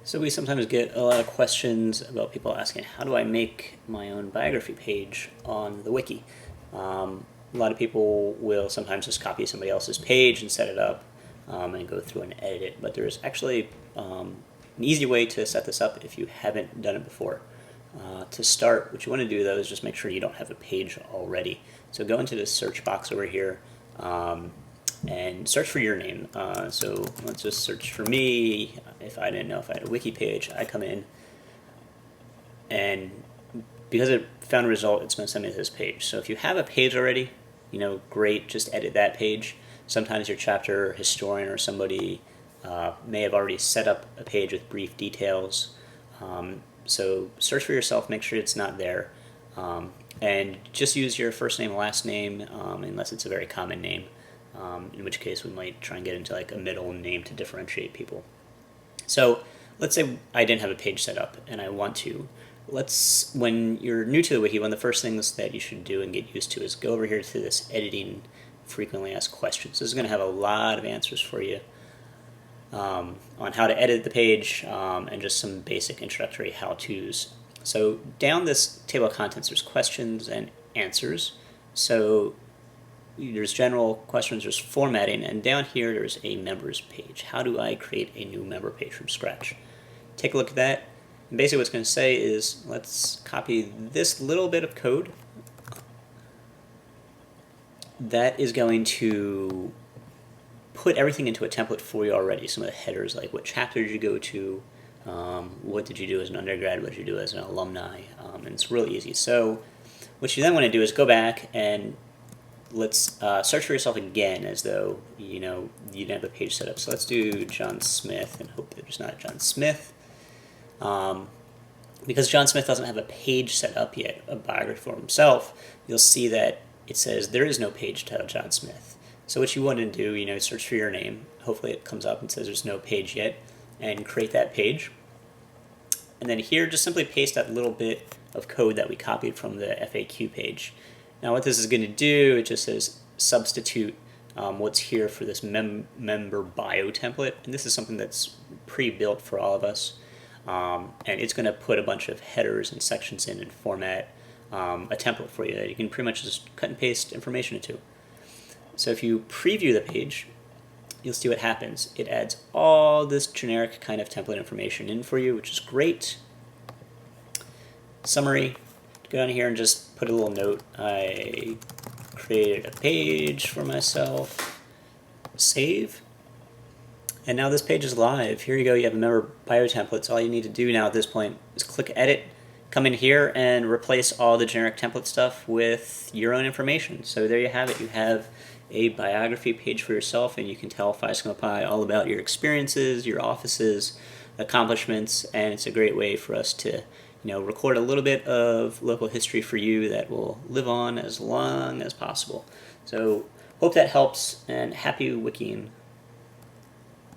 So we sometimes get a lot of questions about people asking, how do I make my own biography page on the wiki? A lot of people will sometimes just copy somebody else's page and set it up and go through and edit it, but there's actually an easy way to set this up if you haven't done it before. To start, what you want to do though is just make sure you don't have a page already. So go into the search box over here and search for your name. So let's just search for me. If I didn't know if I had a wiki page, I come in, and because it found a result, it's going to send me to this page. So if you have a page already, great, just edit that page. Sometimes your chapter historian or somebody may have already set up a page with brief details. So search for yourself, make sure it's not there, and just use your first name, last name, unless it's a very common name, in which case we might try and get into like a middle name to differentiate people. So let's say I didn't have a page set up and I want to. When you're new to the wiki, one of the first things that you should do and get used to is go over here to this editing frequently asked questions. This is going to have a lot of answers for you on how to edit the page and just some basic introductory how-tos. So down this table of contents, there's questions and answers. So there's general questions, there's formatting, and down here there's a members page. How do I create a new member page from scratch? Take a look at that. And basically what it's going to say is, let's copy this little bit of code. That is going to put everything into a template for you already. Some of the headers, like what chapter did you go to, what did you do as an undergrad, what did you do as an alumni, and it's really easy. So what you then want to do is go back and let's search for yourself again as though you didn't have a page set up. So let's do John Smith and hope that there's not John Smith. Because John Smith doesn't have a page set up yet, a biography for himself, you'll see that it says there is no page titled John Smith. So what you want to do, search for your name. Hopefully it comes up and says there's no page yet, and create that page. And then here, just simply paste that little bit of code that we copied from the FAQ page. Now what this is going to do, it just says substitute what's here for this member bio template. And this is something that's pre-built for all of us. And it's going to put a bunch of headers and sections in and format a template for you that you can pretty much just cut and paste information into. So if you preview the page, you'll see what happens. It adds all this generic kind of template information in for you, which is great. Summary, go down here and just put a little note. I created a page for myself. Save. And now this page is live. Here you go, you have a member bio template. So all you need to do now at this point is click edit, come in here and replace all the generic template stuff with your own information. So there you have it. You have a biography page for yourself, and you can tell Phi Sigma Pi all about your experiences, your offices, accomplishments, and it's a great way for us to record a little bit of local history for you that will live on as long as possible. So hope that helps, and happy wikiing.